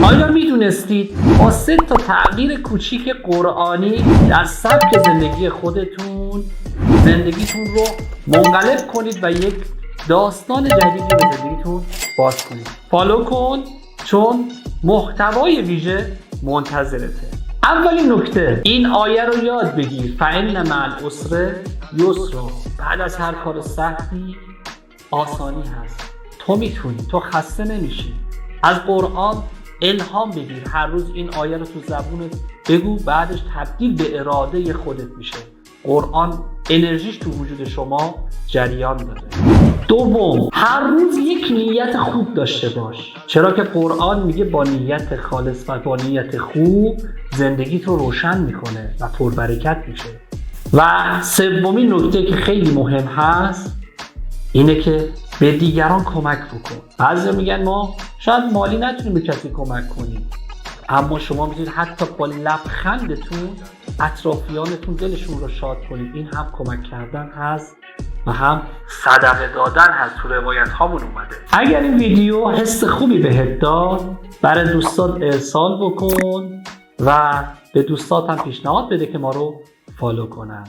آیا میدونستید با 3 تا تغییر کوچیک قرآنی در سبک زندگی خودتون زندگیتون رو منقلب کنید و یک داستان جدیدی به زندگیتون باز کنید؟ فالو کن چون محتوای ویژه منتظرته. اولین نکته، این آیه رو یاد بگیر: فإن مع العسر یسرا. بعد از هر کار سختی آسانی هست. تو میتونی، تو خسته نمیشی. از قرآن الهام بگیر، هر روز این آیه رو تو زبونت بگو، بعدش تبدیل به اراده خودت میشه. قرآن انرژیش تو وجود شما جریان داره. دوم، هر روز یک نیت خوب داشته باش، چرا که قرآن میگه با نیت خالص و با نیت خوب زندگیت رو روشن میکنه و پربرکت میشه. و سومین نکته که خیلی مهم هست اینه که به دیگران کمک بکن. بعضی میگن ما شاید مالی نتونیم به کسی کمک کنیم، اما شما میتونید حتی با لبخندتون اطرافیانتون دلشون رو شاد کنید. این هم کمک کردن هست و هم صدقه دادن هست، تو روایت هامون اومده. اگر این ویدیو حس خوبی بهت داد، برای دوستات ارسال بکن و به دوستات هم پیشنهاد بده که ما رو فالو کنن.